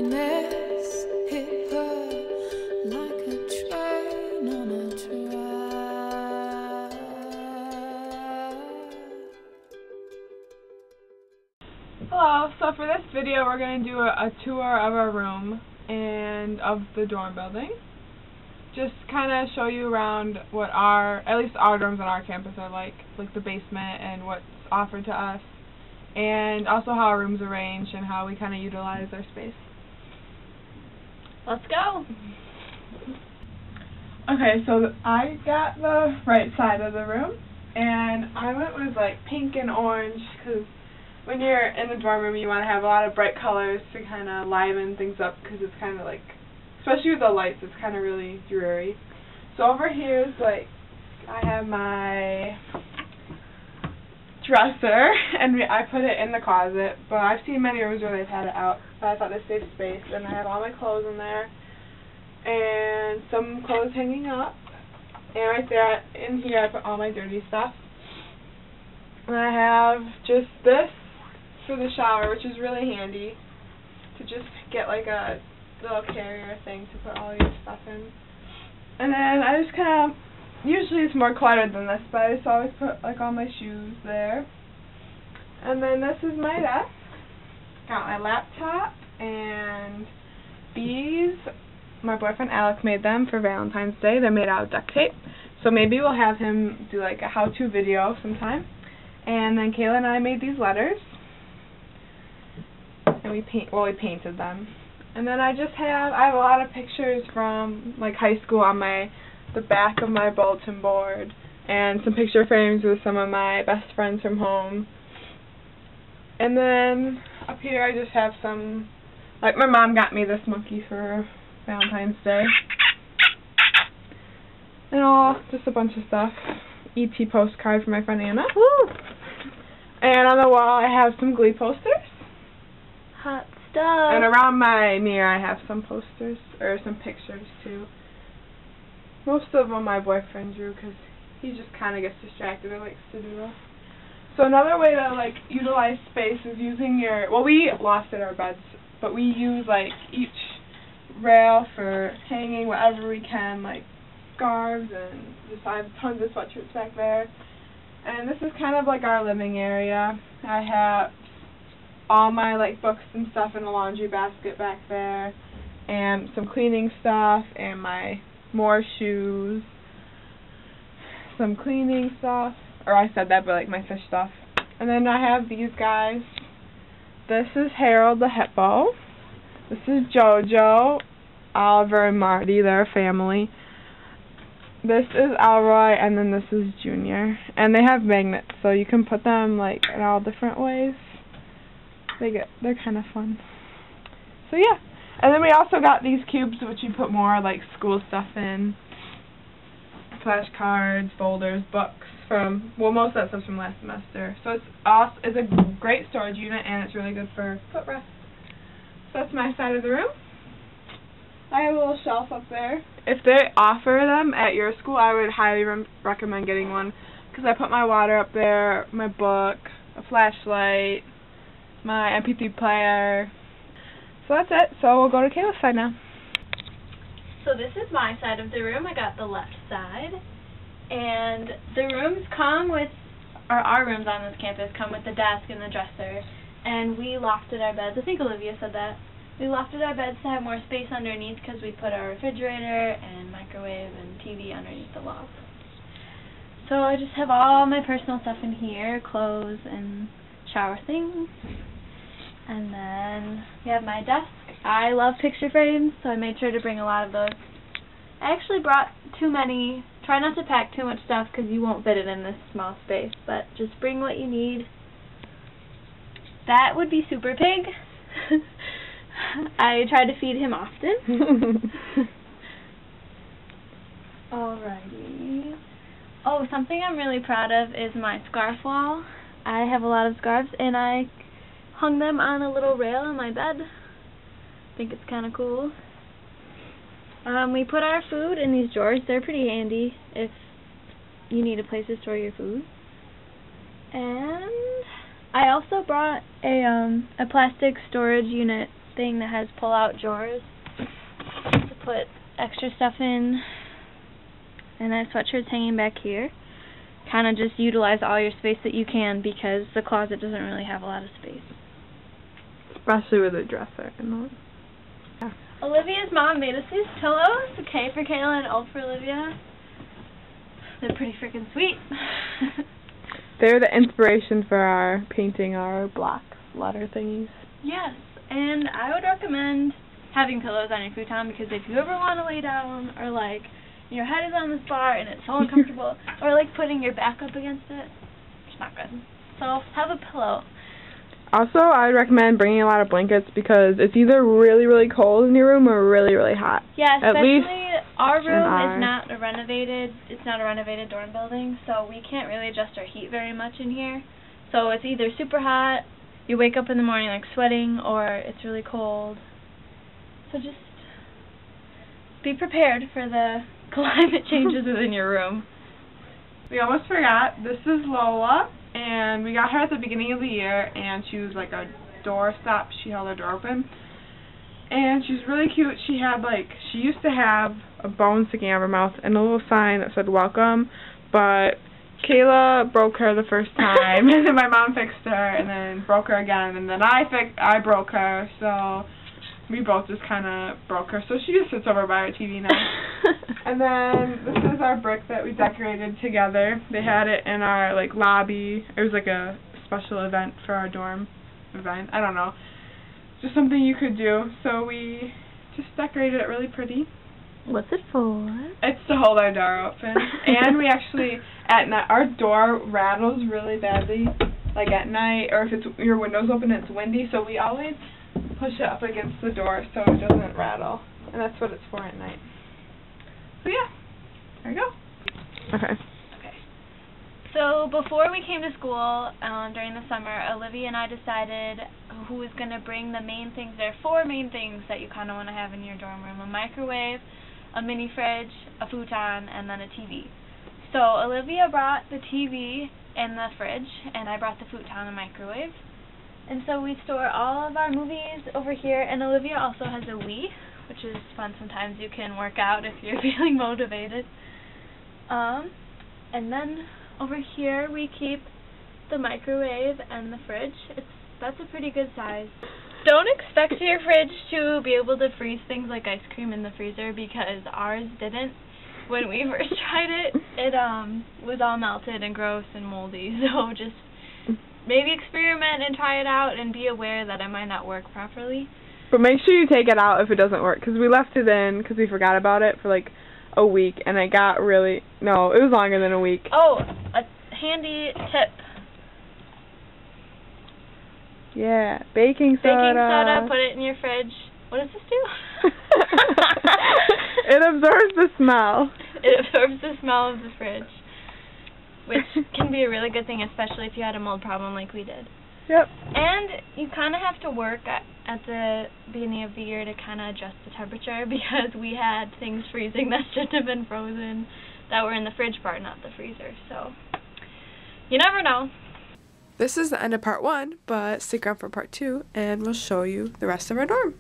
Happiness hit her like a train on a track. Hello, so for this video we're going to do a tour of our room and of the dorm building. Just kind of show you around what at least our dorms on our campus are like the basement and what's offered to us, and also how our rooms are arranged and how we kind of utilize our space. Let's go! Okay, so I got the right side of the room, and I went with like pink and orange because when you're in the dorm room you want to have a lot of bright colors to kind of liven things up, because it's kind of like, especially with the lights, it's kind of really dreary. So over here is like, I have my dresser, and I put it in the closet, but I've seen many rooms where they've had it out, but I thought this saved space, and I have all my clothes in there, and some clothes hanging up, and right there in here I put all my dirty stuff, and I have just this for the shower, which is really handy to just get like a little carrier thing to put all your stuff in. And then I just kind of, usually it's more cluttered than this, but I just always put like all my shoes there. And then this is my desk. Got my laptop, and these, my boyfriend Alex made them for Valentine's Day. They're made out of duct tape. So maybe we'll have him do like a how-to video sometime. And then Kayla and I made these letters. And we painted them. And then I have a lot of pictures from like high school on the back of my bulletin board, and some picture frames with some of my best friends from home. And then up here I just have some, like my mom got me this monkey for Valentine's Day. And just a bunch of stuff. E.T. postcard for my friend Anna. Woo! And on the wall I have some Glee posters. Hot stuff. And around my mirror I have some posters, or some pictures too. Most of them my boyfriend drew because he just kind of gets distracted and likes to do those. So another way to like utilize space is using we lofted our beds, but we use like each rail for hanging whatever we can, like scarves, and I have tons of sweatshirts back there. And this is kind of like our living area. I have all my like books and stuff in a laundry basket back there, and some cleaning stuff, and my more shoes, some cleaning stuff, or I said that, but like my fish stuff. And then I have these guys. This is Harold the Hippo. This is Jojo, Oliver, and Marty. They're a family. This is Elroy, and then this is Junior. And they have magnets, so you can put them like in all different ways. They're kind of fun. So yeah. And then we also got these cubes, which you put more like school stuff in. Flashcards, folders, books from, well, most of that stuff's from last semester. So it's a great storage unit, and it's really good for footrest. So that's my side of the room. I have a little shelf up there. If they offer them at your school, I would highly recommend getting one, because I put my water up there, my book, a flashlight, my MP3 player. So that's it. So we'll go to Kayla's side now. So this is my side of the room. I got the left side. And the rooms come with, or our rooms on this campus come with the desk and the dresser. And we lofted our beds. I think Olivia said that. We lofted our beds to have more space underneath, because we put our refrigerator and microwave and TV underneath the loft. So I just have all my personal stuff in here, clothes and shower things. And then we have my desk. I love picture frames, so I made sure to bring a lot of those. I actually brought too many. Try not to pack too much stuff, because you won't fit it in this small space, but just bring what you need. That would be Super Pig. I try to feed him often. Alrighty. Oh, something I'm really proud of is my scarf wall. I have a lot of scarves, and I hung them on a little rail on my bed. I think it's kind of cool. We put our food in these drawers. They're pretty handy if you need a place to store your food. And I also brought a plastic storage unit thing that has pull-out drawers to put extra stuff in. And that sweatshirt's hanging back here. Kind of just utilize all your space that you can because the closet doesn't really have a lot of space. Especially with a dresser and all. Yeah. Olivia's mom made us these pillows, okay, for Kayla and O for Olivia. They're pretty freaking sweet. They're the inspiration for our painting our block letter thingies. Yes, and I would recommend having pillows on your futon because if you ever want to lay down or like your head is on this bar and it's so uncomfortable or like putting your back up against it, it's not good. So have a pillow. Also, I would recommend bringing a lot of blankets because it's either really, really cold in your room or really, really hot. Yeah, especially our room it's not a renovated dorm building, so we can't really adjust our heat very much in here. So it's either super hot, you wake up in the morning like sweating, or it's really cold. So just be prepared for the climate changes within your room. We almost forgot, this is Lola, and we got her at the beginning of the year, and she was like a doorstop. She held her door open. And she's really cute. She used to have a bone sticking out of her mouth and a little sign that said welcome, but Kayla broke her the first time, and then my mom fixed her, and then broke her again, and then I broke her, so we both just kind of broke her. So she just sits over by our TV now. And then this is our brick that we decorated together. They had it in our lobby. It was like a special event for our dorm event. I don't know. Just something you could do. So we just decorated it really pretty. What's it for? It's to hold our door open. And we actually, at night, our door rattles really badly, like at night, or if your window's open and it's windy, so we always push it up against the door so it doesn't rattle. And that's what it's for at night. So yeah, there you go. Okay. So before we came to school during the summer, Olivia and I decided who was going to bring the main things. There are 4 main things that you kind of want to have in your dorm room: a microwave, a mini fridge, a futon, and then a TV. So Olivia brought the TV and the fridge, and I brought the futon and microwave. And so we store all of our movies over here, and Olivia also has a Wii, which is fun. Sometimes you can work out if you're feeling motivated. And then over here we keep the microwave and the fridge. That's a pretty good size. Don't expect your fridge to be able to freeze things like ice cream in the freezer, because ours didn't. When we first tried it, it was all melted and gross and moldy. So just maybe experiment and try it out and be aware that it might not work properly. But make sure you take it out if it doesn't work, because we left it in because we forgot about it for a week, and it got really, no, it was longer than a week. Oh, a handy tip. Yeah, baking soda. Baking soda, put it in your fridge. What does this do? It absorbs the smell. It absorbs the smell of the fridge, which can be a really good thing, especially if you had a mold problem like we did. Yep. And you kind of have to work at the beginning of the year to kind of adjust the temperature, because we had things freezing that shouldn't have been frozen that were in the fridge part, not the freezer. So you never know. This is the end of part 1, but stick around for part 2 and we'll show you the rest of our dorm.